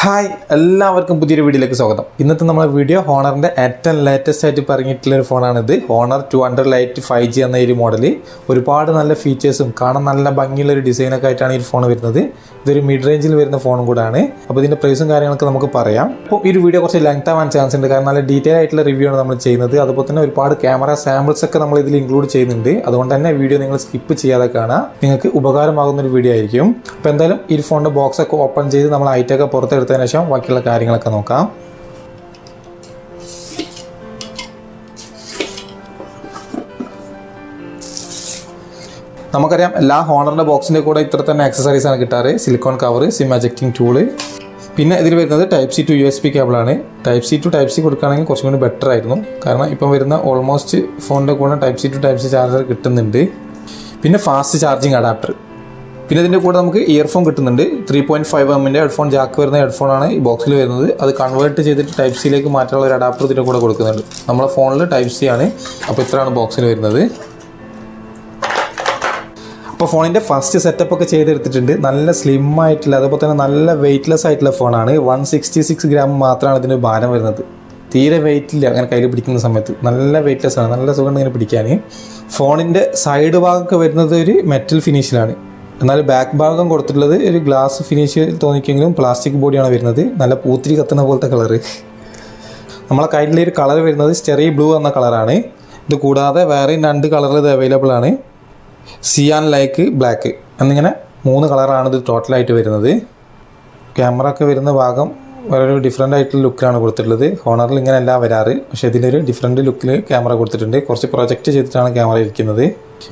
Hi എല്ലാവർക്കും പുതിയൊരു വീഡിയോയിലേക്ക് സ്വാഗതം. ഇന്നത്തെ നമ്മുടെ വീഡിയോ ഹോണറിൻ്റെ ഏറ്റവും ലേറ്റസ്റ്റ് ആയിട്ട് പറഞ്ഞിട്ടുള്ളൊരു ഫോണാണിത്. ഹോണർ 200 ലൈറ്റ് 5G എന്ന ഒരു മോഡൽ. ഒരുപാട് നല്ല ഫീച്ചേഴ്സും കാണാൻ നല്ല ഭംഗിയുള്ളൊരു ഡിസൈനൊക്കെ ആയിട്ടാണ് ഈ ഫോൺ വരുന്നത്. ഇതൊരു മിഡ് റേഞ്ചിൽ വരുന്ന ഫോണും കൂടാണ്. അപ്പോൾ ഇതിൻ്റെ പ്രൈസും കാര്യങ്ങളൊക്കെ നമുക്ക് പറയാം. അപ്പോൾ ഈ ഒരു വീഡിയോ കുറച്ച് ലെങ്ത് ആവാൻ ചാൻസ് ഉണ്ട്, കാരണം നല്ല ഡീറ്റെയിൽ ആയിട്ടുള്ള റിവ്യൂ ആണ് നമ്മൾ ചെയ്യുന്നത്. അതുപോലെ തന്നെ ഒരുപാട് ക്യാമറ സാമ്പിൾസ് ഒക്കെ നമ്മൾ ഇതിൽ ഇൻക്ലൂഡ് ചെയ്യുന്നുണ്ട്. അതുകൊണ്ട് തന്നെ വീഡിയോ നിങ്ങൾ സ്കിപ്പ് ചെയ്യാതെ കാണാം, നിങ്ങൾക്ക് ഉപകാരമാകുന്ന ഒരു വീഡിയോ ആയിരിക്കും. അപ്പോൾ എന്തായാലും ഈ ഫോണിൻ്റെ ബോക്സ് ഒക്കെ ഓപ്പൺ ചെയ്ത് നമ്മൾ ഐറ്റൊക്കെ പുറത്തെടുത്തതിന് ശേഷം ബാക്കിയുള്ള കാര്യങ്ങളൊക്കെ നോക്കാം. നമുക്കറിയാം എല്ലാ ഹോണറിൻ്റെ ബോക്സിൻ്റെ കൂടെ ഇത്ര തന്നെ ആക്സസറീസ് ആണ് കിട്ടാറ്. സിലിക്കോൺ കവർ, സിം അജക്റ്റിംഗ് ടൂള്, പിന്നെ ഇതിൽ വരുന്നത് Type C to USB കേബിളാണ്. Type C to Type C കൊടുക്കുകയാണെങ്കിൽ കുറച്ചും കൂടി ബെറ്റർ ആയിരുന്നു, കാരണം ഇപ്പം വരുന്ന ഓൾമോസ്റ്റ് ഫോണിൻ്റെ കൂടെ Type C to Type C charger കിട്ടുന്നുണ്ട്. പിന്നെ ഫാസ്റ്റ് ചാർജിങ് അഡാപ്റ്റർ, പിന്നെ ഇതിൻ്റെ കൂടെ നമുക്ക് ഇയർഫോൺ കിട്ടുന്നുണ്ട്. 3.5mm ഹെഡ്ഫോൺ ജാക്ക് വരുന്ന ഹെഡ്ഫോണാണ് ഈ ബോക്സിൽ വരുന്നത്. അത് കൺവേർട്ട് ചെയ്തിട്ട് Type C യിലേക്ക് മാറ്റാനുള്ള ഒരു അഡാപ്റ്റർ ഇതിൻ്റെ കൂടെ കൊടുക്കുന്നുണ്ട്. നമ്മുടെ ഫോണിൽ Type C ആണ്. അപ്പോൾ ഇത്രയാണ് ബോക്സിൽ വരുന്നത്. അപ്പോൾ ഫോണിൻ്റെ ഫസ്റ്റ് സെറ്റപ്പ് ഒക്കെ ചെയ്തെടുത്തിട്ടുണ്ട്. നല്ല സ്ലിം ആയിട്ടുള്ള, അതുപോലെ തന്നെ നല്ല വെയ്റ്റ്ലെസ് ആയിട്ടുള്ള ഫോണാണ്. 166 ഗ്രാം മാത്രമാണ് ഇതിന് ഭാരം വരുന്നത്. തീരെ വെയിറ്റ് ഇല്ല അങ്ങനെ കയ്യിൽ പിടിക്കുന്ന സമയത്ത്. നല്ല വെയ്റ്റ്ലെസ് ആണ്, നല്ല സുഖം ഇങ്ങനെ പിടിക്കാൻ. ഫോണിൻ്റെ സൈഡ് ഭാഗമൊക്കെ വരുന്നത് ഒരു മെറ്റൽ ഫിനിഷിലാണ്, എന്നാൽ ബാക്ക് ഭാഗം കൊടുത്തിട്ടുള്ളത് ഒരു ഗ്ലാസ് ഫിനിഷ് തോന്നിക്കെങ്കിലും പ്ലാസ്റ്റിക് ബോഡിയാണ് വരുന്നത്. നല്ല പൂത്തിരി കത്തുന്ന പോലത്തെ കളറ്. നമ്മളെ കയ്യിലെ ഒരു കളർ വരുന്നത് സ്റ്റെറി ബ്ലൂ എന്ന കളറാണ്. ഇത് കൂടാതെ വേറെയും 2 കളർ ഇത് അവൈലബിൾ ആണ്. സിയാൻ ലൈക്ക് ബ്ലാക്ക് എന്നിങ്ങനെ 3 കളറാണ് ഇത് ടോട്ടലായിട്ട് വരുന്നത്. ക്യാമറ ഒക്കെ വരുന്ന ഭാഗം വളരെ ഡിഫറെൻ്റ് ആയിട്ടുള്ള ലുക്കിലാണ് കൊടുത്തിട്ടുള്ളത്. ഹോണറിൽ ഇങ്ങനെയല്ല വരാറ്, പക്ഷേ ഇതിലൊരു ഡിഫറെൻറ്റ് ലുക്കിൽ ക്യാമറ കൊടുത്തിട്ടുണ്ട്. കുറച്ച് പ്രൊജക്റ്റ് ചെയ്തിട്ടാണ് ക്യാമറ ഇരിക്കുന്നത്.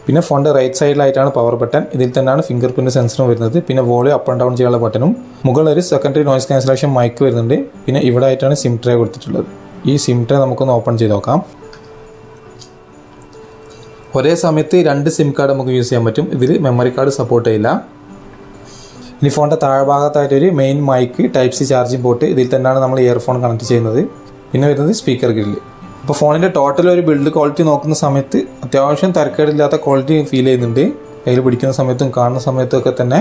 പിന്നെ ഫോണിൻ്റെ റൈറ്റ് സൈഡിലായിട്ടാണ് പവർ ബട്ടൺ. ഇതിൽ തന്നെയാണ് ഫിംഗർ പ്രിൻറ്റ് സെൻസറും വരുന്നത്. പിന്നെ വോളിയം അപ്പ് ആൻഡ് ഡൗൺ ചെയ്യാനുള്ള ബട്ടണും, മുകളിൽ ഒരു സെക്കൻഡറി നോയ്സ് ക്യാൻസലേഷൻ മൈക്ക് വരുന്നുണ്ട്. പിന്നെ ഇവിടെ ആയിട്ടാണ് സിം ട്രേ കൊടുത്തിട്ടുള്ളത്. ഈ സിം ട്രേ നമുക്കൊന്ന് ഓപ്പൺ ചെയ്ത് നോക്കാം. ഒരേ സമയത്ത് 2 സിം കാർഡ് നമുക്ക് യൂസ് ചെയ്യാൻ പറ്റും. ഇതിൽ മെമ്മറി കാർഡ് സപ്പോർട്ട് ചെയ്യില്ല. ഇനി ഫോണിൻ്റെ താഴ്ഭാഗത്തായിട്ടൊരു main mic, Type C charging port, ഇതിൽ തന്നെയാണ് നമ്മൾ ഇയർഫോൺ കണക്ട് ചെയ്യുന്നത്. പിന്നെ വരുന്നത് സ്പീക്കർ ഗ്രില്ല്. അപ്പോൾ ഫോണിൻ്റെ ടോട്ടൽ ഒരു ബിൽഡ് ക്വാളിറ്റി നോക്കുന്ന സമയത്ത് അത്യാവശ്യം തരക്കേടില്ലാത്ത ക്വാളിറ്റി ഫീൽ ചെയ്യുന്നുണ്ട്, കയ്യിൽ പിടിക്കുന്ന സമയത്തും കാണുന്ന സമയത്തും ഒക്കെ തന്നെ.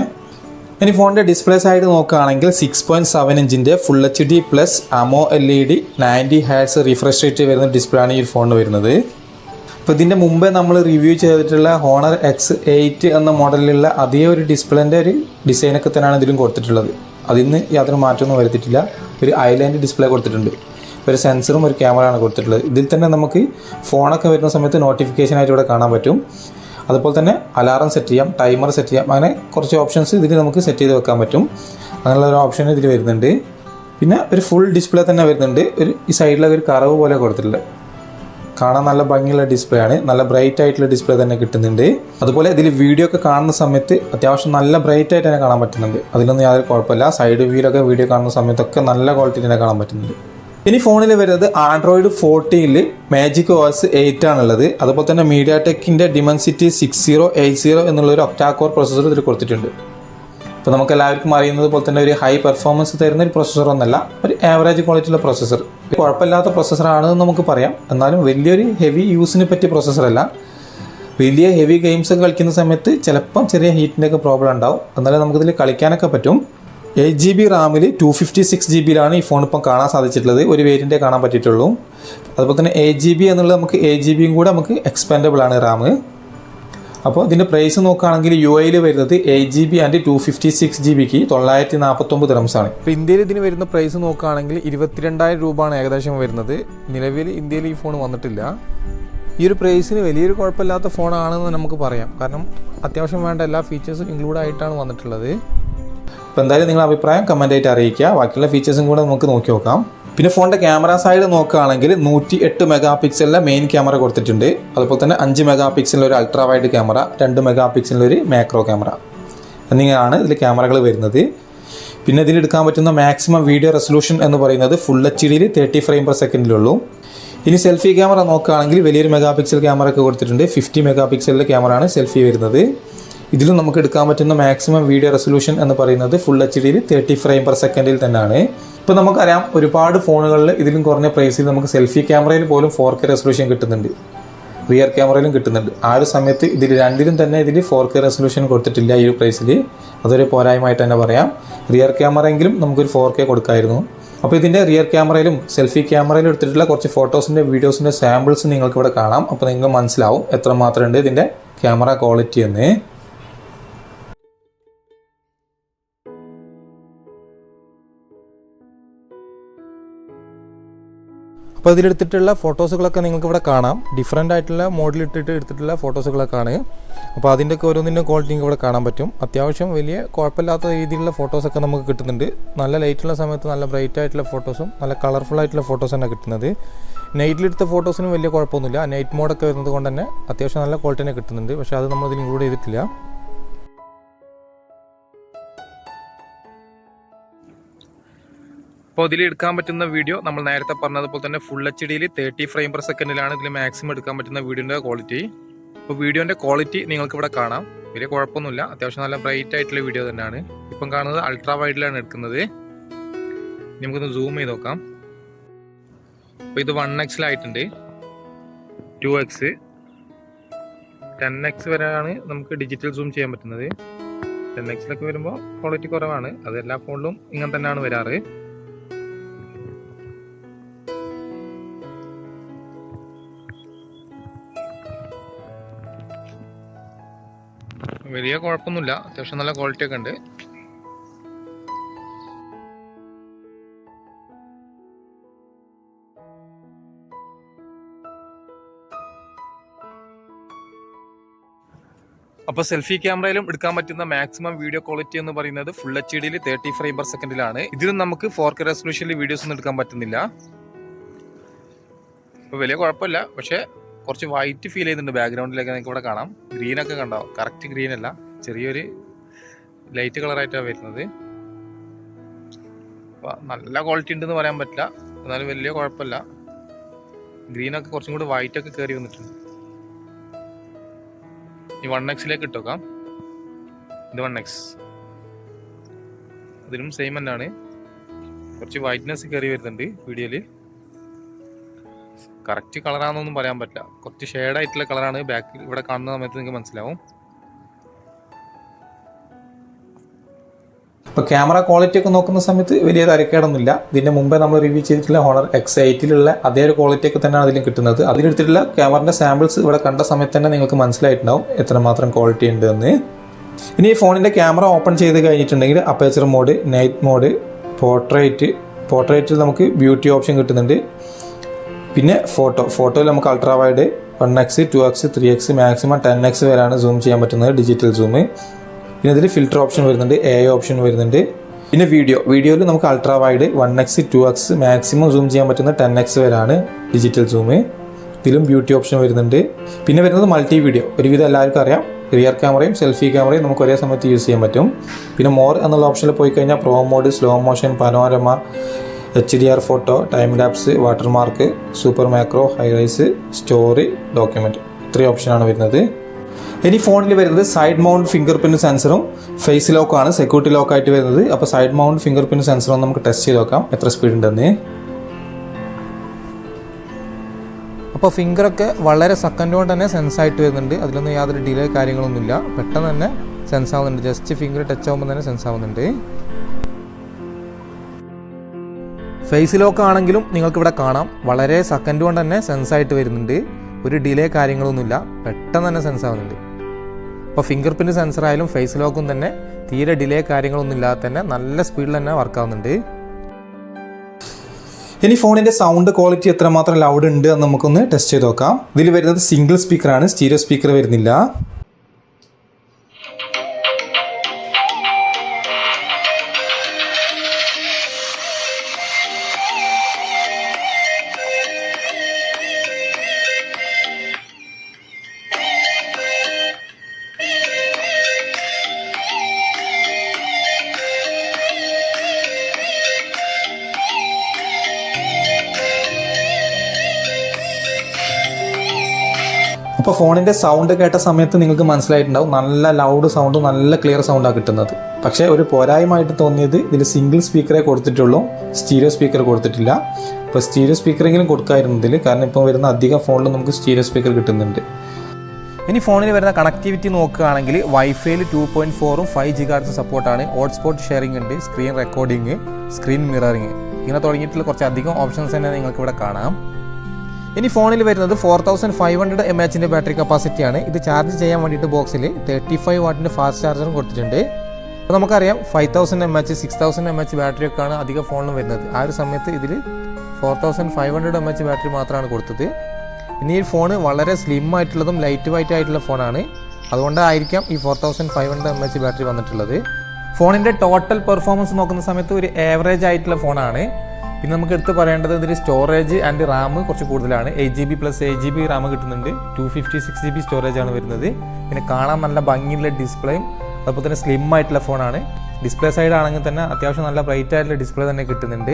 ഇനി ഫോണിൻ്റെ ഡിസ്പ്ലേ സൈഡ് നോക്കുകയാണെങ്കിൽ 6.7 ഇഞ്ചിൻ്റെ full HD plus AMOLED 90 Hz refresh rate വരുന്ന ഡിസ്പ്ലേ ആണ് ഈ ഫോണിന് വരുന്നത്. അപ്പോൾ ഇതിൻ്റെ മുമ്പേ നമ്മൾ റിവ്യൂ ചെയ്തിട്ടുള്ള ഹോണർ X8 എന്ന മോഡലിലുള്ള അതേ ഒരു ഡിസ്പ്ലേൻ്റെ ഒരു ഡിസൈനൊക്കെ തന്നെയാണ് ഇതിലും കൊടുത്തിട്ടുള്ളത്. അതിന് യാതൊരു മാറ്റമൊന്നും വരുത്തിയിട്ടില്ല. ഒരു ഐലൻഡ് ഡിസ്പ്ലേ കൊടുത്തിട്ടുണ്ട്, ഒരു സെൻസറും ഒരു ക്യാമറയാണ് കൊടുത്തിട്ടുള്ളത്. ഇതിൽ തന്നെ നമുക്ക് ഫോണൊക്കെ വരുന്ന സമയത്ത് നോട്ടിഫിക്കേഷനായിട്ട് ഇവിടെ കാണാൻ പറ്റും. അതുപോലെ തന്നെ അലാറം സെറ്റ് ചെയ്യാം, ടൈമർ സെറ്റ് ചെയ്യാം, അങ്ങനെ കുറച്ച് ഓപ്ഷൻസ് ഇതിൽ നമുക്ക് സെറ്റ് ചെയ്ത് വെക്കാൻ പറ്റും. അങ്ങനെയുള്ള ഒരു ഓപ്ഷൻ ഇതിൽ വരുന്നുണ്ട്. പിന്നെ ഒരു ഫുൾ ഡിസ്പ്ലേ തന്നെ വരുന്നുണ്ട്. ഈ സൈഡിലൊക്കെ ഒരു കറവ് പോലെ കൊടുത്തിട്ടുണ്ട്. കാണാൻ നല്ല ഭംഗിയുള്ള ഡിസ്പ്ലേ ആണ്, നല്ല ബ്രൈറ്റ് ആയിട്ടുള്ള ഡിസ്പ്ലേ തന്നെ കിട്ടുന്നുണ്ട്. അതുപോലെ ഇതിൽ വീഡിയോ ഒക്കെ കാണുന്ന സമയത്ത് അത്യാവശ്യം നല്ല ബ്രൈറ്റ് ആയിട്ട് തന്നെ കാണാൻ പറ്റുന്നുണ്ട്. അതിലൊന്നും യാതൊരു കുഴപ്പമില്ല. സൈഡ് വ്യൂലൊക്കെ വീഡിയോ കാണുന്ന സമയത്തൊക്കെ നല്ല ക്വാളിറ്റി തന്നെ കാണാൻ പറ്റുന്നുണ്ട്. ഇനി ഫോണിൽ വരുന്നത് Android 14 Magic OS 8 ആണുള്ളത്. അതുപോലെ തന്നെ മീഡിയാടെക്കിൻ്റെ Dimensity 6080 എന്നുള്ളൊരു ഒക്ടാ കോർ പ്രൊസസ്സർ ഇതിൽ കൊടുത്തിട്ടുണ്ട്. ഇപ്പോൾ നമുക്ക് എല്ലാവർക്കും അറിയുന്നത് പോലെ തന്നെ ഒരു ഹൈ പെർഫോമൻസ് തരുന്ന ഒരു പ്രൊസസ്സർ ഒന്നല്ല, ഒരു ആവറേജ് ക്വാളിറ്റിയുള്ള പ്രൊസസ്സർ. കുഴപ്പമില്ലാത്ത പ്രൊസസ്സറാണെന്ന് നമുക്ക് പറയാം, എന്നാലും വലിയൊരു ഹെവി യൂസിന് പറ്റിയ പ്രൊസസ്സറല്ല. വലിയ ഹെവി ഗെയിംസ് ഒക്കെ കളിക്കുന്ന സമയത്ത് ചിലപ്പം ചെറിയ ഹീറ്റിൻ്റെ ഒക്കെ പ്രോബ്ലം ഉണ്ടാവും, എന്നാലും നമുക്കിതിൽ കളിക്കാനൊക്കെ പറ്റും. 8GB റാമിൽ 256GB ഈ ഫോൺ ഇപ്പം കാണാൻ സാധിച്ചിട്ടുള്ളത്. ഒരു വേരിയൻ്റേ കാണാൻ പറ്റിയിട്ടുള്ളൂ. അതുപോലെ തന്നെ 8GB എന്നുള്ളത് നമുക്ക് 8GB കൂടെ നമുക്ക് എക്സ്പാൻഡബിൾ ആണ് റാം. അപ്പോൾ ഇതിൻ്റെ പ്രൈസ് നോക്കുകയാണെങ്കിൽ UAE വരുന്നത് 8GB ആൻഡ് 256GBക്ക് 949 ദിർഹംസാണ്. ഇപ്പോൾ ഇന്ത്യയിൽ ഇതിന് വരുന്ന പ്രൈസ് നോക്കുകയാണെങ്കിൽ 22,000 രൂപയാണ് ഏകദേശം വരുന്നത്. നിലവിൽ ഇന്ത്യയിൽ ഈ ഫോൺ വന്നിട്ടില്ല. ഈ ഒരു പ്രൈസിന് വലിയൊരു കുഴപ്പമില്ലാത്ത ഫോണാണെന്ന് നമുക്ക് പറയാം, കാരണം അത്യാവശ്യം വേണ്ട എല്ലാ ഫീച്ചേഴ്സും ഇൻക്ലൂഡ് ആയിട്ടാണ് വന്നിട്ടുള്ളത്. അപ്പോൾ എന്തായാലും നിങ്ങളുടെ അഭിപ്രായം കമൻ്റായിട്ട് അറിയിക്കുക. ബാക്കിയുള്ള ഫീച്ചേഴ്സും കൂടെ നമുക്ക് നോക്കി നോക്കാം. പിന്നെ ഫോണിൻ്റെ ക്യാമറ സൈഡ് നോക്കുകയാണെങ്കിൽ 108 മെഗാ മെയിൻ ക്യാമറ കൊടുത്തിട്ടുണ്ട്. അതുപോലെ തന്നെ 5 മെഗാ ഒരു അൾട്രാ വൈഡ് ക്യാമറ, 2 മെഗാ ഒരു മാക്രോ ക്യാമറ എന്നിങ്ങനെയാണ് ഇതിൽ ക്യാമറകൾ വരുന്നത്. പിന്നെ ഇതിൽ എടുക്കാൻ പറ്റുന്ന മാക്സിമം വീഡിയോ റെസൊല്യൂഷൻ എന്ന് പറയുന്നത് ഫുൾ HDയിൽ 30 ഫ്രെയിം പെർ സെക്കൻഡിലുള്ളൂ. ഇനി സെൽഫി ക്യാമറ നോക്കുകയാണെങ്കിൽ വലിയൊരു മെഗാ ക്യാമറ ഒക്കെ കൊടുത്തിട്ടുണ്ട്. 50 മെഗാ ക്യാമറയാണ് സെൽഫി വരുന്നത്. ഇതിലും നമുക്ക് എടുക്കാൻ പറ്റുന്ന മാക്സിമം വീഡിയോ റെസൊല്യൂഷൻ എന്ന് പറയുന്നത് ഫുൾ HDയിൽ 30 ഫ്രെയിം പെർ സെക്കൻഡിൽ തന്നെയാണ്. ഇപ്പോൾ നമുക്കറിയാം ഒരുപാട് ഫോണുകളിൽ ഇതിലും കുറഞ്ഞ പ്രൈസിൽ നമുക്ക് സെൽഫി ക്യാമറയിൽ പോലും 4K റെസൊല്യൂഷൻ കിട്ടുന്നുണ്ട്. റിയർ ക്യാമറയിലും കിട്ടുന്നുണ്ട്. ആ ഒരു സമയത്ത് ഇതിൽ രണ്ടിലും തന്നെ ഇതിൽ 4K റെസൊല്യൂഷൻ കൊടുത്തിട്ടില്ല ഈ ഒരു പ്രൈസിൽ. അതൊരു പോരായ്മയായിട്ട് തന്നെ പറയാം. റിയർ ക്യാമറയെങ്കിലും നമുക്കൊരു 4K കൊടുക്കായിരുന്നു. അപ്പോൾ ഇതിൻ്റെ റിയർ ക്യാമറയിലും സെൽഫി ക്യാമറയിലും എടുത്തിട്ടുള്ള കുറച്ച് ഫോട്ടോസിൻ്റെ വീഡിയോസിൻ്റെ സാമ്പിൾസ് നിങ്ങൾക്ക് ഇവിടെ കാണാം. അപ്പോൾ നിങ്ങൾക്ക് മനസ്സിലാവും എത്രമാത്രം ഉണ്ട് ഇതിൻ്റെ ക്യാമറ ക്വാളിറ്റി എന്ന്. അപ്പോൾ ഇതിലെടുത്തിട്ടുള്ള ഫോട്ടോസുകളൊക്കെ നിങ്ങൾക്ക് ഇവിടെ കാണാം. ഡിഫറെൻ്റ് ആയിട്ടുള്ള മോഡലിട്ടിട്ട് എടുത്തിട്ടുള്ള ഫോട്ടോസുകളൊക്കെയാണ്. അപ്പോൾ അതിൻ്റെയൊക്കെ ഓരോന്നിൻ്റെ ക്വാളിറ്റി നിങ്ങൾക്ക് ഇവിടെ കാണാൻ പറ്റും. അത്യാവശ്യം വലിയ കുഴപ്പമില്ലാത്ത രീതിയിലുള്ള ഫോട്ടോസൊക്കെ നമുക്ക് കിട്ടുന്നുണ്ട്. നല്ല ലൈറ്റുള്ള സമയത്ത് നല്ല ബ്രൈറ്റ് ആയിട്ടുള്ള ഫോട്ടോസും നല്ല കളർഫുൾ ആയിട്ടുള്ള ഫോട്ടോസ് തന്നെ കിട്ടുന്നത്. നൈറ്റിലെടുത്ത ഫോട്ടോസിനും വലിയ കുഴപ്പമൊന്നുമില്ല. നൈറ്റ് മോഡൊക്കെ വരുന്നത് കൊണ്ട് തന്നെ അത്യാവശ്യം നല്ല ക്വാളിറ്റി തന്നെ കിട്ടുന്നുണ്ട്. പക്ഷേ അത് നമ്മളിതിൽ ഇൻക്ലൂഡ് ചെയ്തിട്ടില്ല. അപ്പോൾ ഇതിൽ എടുക്കാൻ പറ്റുന്ന വീഡിയോ നമ്മൾ നേരത്തെ പറഞ്ഞതുപോലെ തന്നെ ഫുൾ HD 30 ഫ്രെയിം പെർ സെക്കൻഡിലാണ് ഇതിൽ മാക്സിമം എടുക്കാൻ പറ്റുന്ന വീഡിയോൻ്റെ ക്വാളിറ്റി. അപ്പോൾ വീഡിയോൻ്റെ ക്വാളിറ്റി നിങ്ങൾക്ക് ഇവിടെ കാണാം. വലിയ കുഴപ്പമൊന്നുമില്ല. അത്യാവശ്യം നല്ല ബ്രൈറ്റ് ആയിട്ടുള്ള വീഡിയോ തന്നെയാണ്. ഇപ്പം കാണുന്നത് അൾട്രാ വൈഡിലാണ് എടുക്കുന്നത്. നമുക്കൊന്ന് സൂം ചെയ്ത് നോക്കാം. അപ്പോൾ ഇത് 1x ലായിട്ടുണ്ട്, 2x, 10x വരെയാണ് നമുക്ക് ഡിജിറ്റൽ സൂം ചെയ്യാൻ പറ്റുന്നത്. 10x വരുമ്പോൾ ക്വാളിറ്റി കുറവാണ്. അത് എല്ലാ ഫോണിലും ഇങ്ങനെ തന്നെയാണ് വരാറ്. വലിയ കുഴപ്പമൊന്നുമില്ല. അത്യാവശ്യം നല്ല ക്വാളിറ്റി ഒക്കെ ഉണ്ട്. അപ്പോൾ സെൽഫി ക്യാമറയിലും എടുക്കാൻ പറ്റുന്ന മാക്സിമം വീഡിയോ ക്വാളിറ്റി എന്ന് പറയുന്നത് ഫുൾ HD 30 ഫ്രെയിം പെർ സെക്കൻഡിലാണ്. ഇതിലും നമുക്ക് 4K റെസൊല്യൂഷനിൽ വീഡിയോസ് ഒന്നും എടുക്കാൻ പറ്റുന്നില്ല. അപ്പോൾ വലിയ കുഴപ്പമില്ല. പക്ഷേ കുറച്ച് വൈറ്റ് ഫീൽ ചെയ്യുന്നുണ്ട് ബാക്ക്ഗ്രൗണ്ടിലൊക്കെ. നിങ്ങൾക്ക് ഇവിടെ കാണാം. ഗ്രീനൊക്കെ കണ്ടോ? കറക്റ്റ് ഗ്രീൻ അല്ല, ചെറിയൊരു ലൈറ്റ് കളറായിട്ടാണ് വരുന്നത്. അപ്പോൾ നല്ല ക്വാളിറ്റി ഉണ്ടെന്ന് പറയാൻ പറ്റില്ല, എന്നാലും വലിയ കുഴപ്പമില്ല. ഗ്രീനൊക്കെ കുറച്ചും കൂടി വൈറ്റൊക്കെ കയറി വന്നിട്ടുണ്ട്. ഈ 1x ഇട്ടോക്കാം. ഇത് 1x, അതിനും സെയിം തന്നെയാണ്. കുറച്ച് വൈറ്റ്നെസ് കയറി വരുന്നുണ്ട് വീഡിയോയിൽ. കറക്റ്റ് കളറാണെന്നൊന്നും പറയാൻ പറ്റില്ല. കുറച്ച് ഷെയ്ഡായിട്ടുള്ള കളറാണ് ബാക്കിൽ ഇവിടെ കാണുന്ന സമയത്ത് നിങ്ങൾക്ക് മനസ്സിലാവും. ഇപ്പോൾ ക്യാമറ ക്വാളിറ്റി ഒക്കെ നോക്കുന്ന സമയത്ത് വലിയ തരക്കേടൊന്നുമില്ല. ഇതിൻ്റെ മുമ്പേ നമ്മൾ റിവ്യൂ ചെയ്തിട്ടുള്ള ഹോണർ X8 അതേ ഒരു ക്വാളിറ്റി ഒക്കെ തന്നെയാണ് അതിലും കിട്ടുന്നത്. അതിലെടുത്തിട്ടുള്ള ക്യാമറൻ്റെ സാമ്പിൾസ് ഇവിടെ കണ്ട സമയത്ത് തന്നെ നിങ്ങൾക്ക് മനസ്സിലായിട്ടുണ്ടാവും എത്രമാത്രം ക്വാളിറ്റി ഉണ്ട് എന്ന്. ഇനി ഈ ഫോണിൻ്റെ ക്യാമറ ഓപ്പൺ ചെയ്ത് കഴിഞ്ഞിട്ടുണ്ടെങ്കിൽ അപ്പേച്ചർ മോഡ്, നൈറ്റ് മോഡ്, പോർട്രേറ്റിൽ നമുക്ക് ബ്യൂട്ടി ഓപ്ഷൻ കിട്ടുന്നുണ്ട്. പിന്നെ ഫോട്ടോയിൽ നമുക്ക് ultra wide 1x, 2x, 3x, maximum 10x വരെയാണ് സൂം ചെയ്യാൻ പറ്റുന്നത്, ഡിജിറ്റൽ സൂം. പിന്നെ ഇതിൽ ഫിൽറ്റർ ഓപ്ഷൻ വരുന്നുണ്ട്, AI ഓപ്ഷൻ വരുന്നുണ്ട്. പിന്നെ വീഡിയോയിൽ നമുക്ക് ultra wide 1x, 2x, maximum zoom ചെയ്യാൻ പറ്റുന്ന 10x വരെയാണ് ഡിജിറ്റൽ സൂം. ഇതിലും ബ്യൂട്ടി ഓപ്ഷൻ വരുന്നുണ്ട്. പിന്നെ വരുന്നത് മൾട്ടി വീഡിയോ. ഒരുവിധം എല്ലാവർക്കും അറിയാം, റിയർ ക്യാമറയും സെൽഫി ക്യാമറയും നമുക്ക് ഒരേ സമയത്ത് യൂസ് ചെയ്യാൻ പറ്റും. പിന്നെ മോർ എന്നുള്ള ഓപ്ഷനിൽ പോയി കഴിഞ്ഞാൽ pro mode, slow motion, panorama, HDR photo, time lapse, watermark, super macro, hi res, story, document, ഇത്രയും ഓപ്ഷനാണ് വരുന്നത്. ഇനി ഫോണിൽ വരുന്നത് സൈഡ് മൗണ്ട് ഫിംഗർ പ്രിൻറ്റ് സെൻസറും ഫേസ് ലോക്കാണ് സെക്യൂരിറ്റി ലോക്കായിട്ട് വരുന്നത്. അപ്പോൾ സൈഡ് മൗണ്ട് ഫിംഗർ പ്രിൻറ്റ് സെൻസറും നമുക്ക് ടെസ്റ്റ് ചെയ്ത് നോക്കാം എത്ര സ്പീഡ് ഉണ്ടെന്ന്. അപ്പോൾ ഫിംഗറൊക്കെ വളരെ സെക്കൻഡ് കൊണ്ട് തന്നെ സെൻസായിട്ട് വരുന്നുണ്ട്. അതിലൊന്നും യാതൊരു ഡിലേ കാര്യങ്ങളൊന്നുമില്ല. പെട്ടെന്ന് തന്നെ സെൻസ് ആവുന്നുണ്ട്. ജസ്റ്റ് ഫിംഗർ ടച്ച് ആകുമ്പോൾ തന്നെ സെൻസ് ആവുന്നുണ്ട്. ഫേസ് ലോക്ക് ആണെങ്കിലും നിങ്ങൾക്കിവിടെ കാണാം, വളരെ സെക്കൻഡ് കൊണ്ട് തന്നെ സെൻസായിട്ട് വരുന്നുണ്ട്. ഒരു ഡിലേ കാര്യങ്ങളൊന്നുമില്ല, പെട്ടെന്ന് തന്നെ സെൻസ് ആവുന്നുണ്ട്. അപ്പോൾ ഫിംഗർ പ്രിൻറ്റ് സെൻസർ ആയാലും ഫേസ് ലോക്കും തന്നെ തീരെ ഡിലേ കാര്യങ്ങളൊന്നും ഇല്ലാതെ തന്നെ നല്ല സ്പീഡിൽ തന്നെ വർക്കാവുന്നുണ്ട്. ഇനി ഫോണിൻ്റെ സൗണ്ട് ക്വാളിറ്റി എത്രമാത്രം ലൗഡ് ഉണ്ട് എന്ന് നമുക്കൊന്ന് ടെസ്റ്റ് ചെയ്ത് നോക്കാം. ഇതിൽ വരുന്നത് സിംഗിൾ സ്പീക്കറാണ്, സ്റ്റീരിയോ സ്പീക്കർ വരുന്നില്ല. അപ്പോൾ ഫോണിൻ്റെ സൗണ്ട് കേട്ട സമയത്ത് നിങ്ങൾക്ക് മനസ്സിലായിട്ടുണ്ടാവും നല്ല ലൗഡ് സൗണ്ടും നല്ല ക്ലിയർ സൗണ്ടാണ് കിട്ടുന്നത്. പക്ഷേ ഒരു പോരായ്മയായിട്ട് തോന്നിയത് ഇതിൽ സിംഗിൾ സ്പീക്കറേ കൊടുത്തിട്ടുള്ളൂ, സ്റ്റീരിയോ സ്പീക്കർ കൊടുത്തിട്ടില്ല. ഇപ്പോൾ സ്റ്റീരിയോ സ്പീക്കറെങ്കിലും കൊടുക്കാമായിരുന്നു ഇതിൽ, കാരണം ഇപ്പോൾ വരുന്ന അധികം ഫോണിൽ നമുക്ക് സ്റ്റീരിയോ സ്പീക്കർ കിട്ടുന്നുണ്ട്. ഇനി ഫോണിൽ വരുന്ന കണക്ടിവിറ്റി നോക്കുകയാണെങ്കിൽ വൈഫൈയിൽ 2.4ഉം 5 GHz സപ്പോർട്ടാണ്. ഹോട്ട്സ്പോട്ട് ഷെയറിംഗ് ഉണ്ട്, സ്ക്രീൻ റെക്കോർഡിങ്, സ്ക്രീൻ മിററിങ്, ഇങ്ങനെ തുടങ്ങിയിട്ടുള്ള കുറച്ചധികം ഓപ്ഷൻസ് തന്നെ നിങ്ങൾക്ക് ഇവിടെ കാണാം. ഇനി ഫോണിൽ വരുന്നത് 4500 mAh ബാറ്ററി കപ്പാസിറ്റിയാണ്. ഇത് ചാർജ് ചെയ്യാൻ വേണ്ടിയിട്ട് ബോക്സിൽ 35 വാട്ടിൻ്റെ ഫാസ്റ്റ് ചാർജറും കൊടുത്തിട്ടുണ്ട്. അപ്പോൾ നമുക്കറിയാം 5000 mAh 6000 mAh ബാറ്ററിയൊക്കെയാണ് അധികം ഫോണിലും വരുന്നത്. ആ ഒരു സമയത്ത് ഇതിൽ 4500 mAh ബാറ്ററി മാത്രമാണ് കൊടുത്തത്. ഇനി ഈ ഫോൺ വളരെ സ്ലിം ആയിട്ടുള്ളതും ലൈറ്റ് വെയിറ്റ് ആയിട്ടുള്ള ഫോണാണ്, അതുകൊണ്ടായിരിക്കാം ഈ 4500 mAh ബാറ്ററി വന്നിട്ടുള്ളത്. ഫോണിൻ്റെ ടോട്ടൽ പെർഫോമൻസ് നോക്കുന്ന സമയത്ത് ഒരു ആവറേജ് ആയിട്ടുള്ള ഫോണാണ്. പിന്നെ നമുക്ക് എടുത്ത് പറയേണ്ടത് ഇതിൽ സ്റ്റോറേജ് ആൻഡ് റാം കുറച്ച് കൂടുതലാണ്. 8GB + 8GB റാം കിട്ടുന്നുണ്ട്. 256GB സ്റ്റോറേജ് ആണ് വരുന്നത്. പിന്നെ കാണാൻ നല്ല ഭംഗിയുള്ള ഡിസ്പ്ലേയും അതുപോലെ തന്നെ സ്ലിം ആയിട്ടുള്ള ഫോണാണ്. ഡിസ്പ്ലേ സൈഡ് ആണെങ്കിൽ തന്നെ അത്യാവശ്യം നല്ല ബ്രൈറ്റ് ആയിട്ടുള്ള ഡിസ്പ്ലേ തന്നെ കിട്ടുന്നുണ്ട്.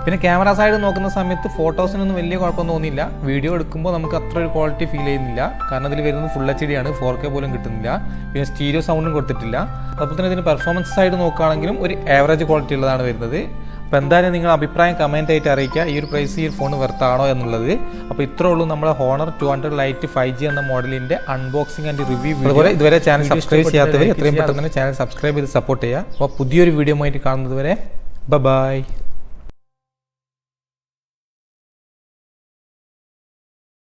പിന്നെ ക്യാമറ സൈഡ് നോക്കുന്ന സമയത്ത് ഫോട്ടോസിനൊന്നും വലിയ കുഴപ്പമൊന്നും തോന്നിയില്ല. വീഡിയോ എടുക്കുമ്പോൾ നമുക്ക് അത്ര ഒരു ക്വാളിറ്റി ഫീൽ ചെയ്യുന്നില്ല, കാരണം ഇതിൽ വരുന്നത് ഫുൾ HD ആണ്, 4K പോലും കിട്ടുന്നില്ല. പിന്നെ സ്റ്റീരിയോ സൗണ്ടും കൊടുത്തിട്ടില്ല. അതുപോലെ തന്നെ ഇതിന് പെർഫോമൻസ് സൈഡ് നോക്കുകയാണെങ്കിലും ഒരു ആവറേജ് ക്വാളിറ്റി ഉള്ളതാണ് വരുന്നത്. അപ്പോൾ എന്തായാലും നിങ്ങളുടെ അഭിപ്രായം കമൻറ്റ് ആയിട്ട് അറിയിക്കുക, ഈ ഒരു പ്രൈസ് ഈ ഒരു ഫോൺ വെർത്താണോ എന്നുള്ളത്. അപ്പോൾ ഇത്രേ ഉള്ളൂ നമ്മുടെ ഹോണർ 200 ലൈറ്റ് 5G എന്ന മോഡലിൻ്റെ അൺബോക്സിംഗ് ആൻഡ് റിവ്യൂ. അതുപോലെ ഇതുവരെ ചാനൽ സബ്സ്ക്രൈബ് ചെയ്യാത്തവർ എത്രയും പെട്ടെന്ന് തന്നെ ചാനൽ സബ്സ്ക്രൈബ് ചെയ്ത് സപ്പോർട്ട് ചെയ്യുക. അപ്പോൾ പുതിയൊരു വീഡിയോ ആയിട്ട് കാണുന്നത് വരെ ബൈ.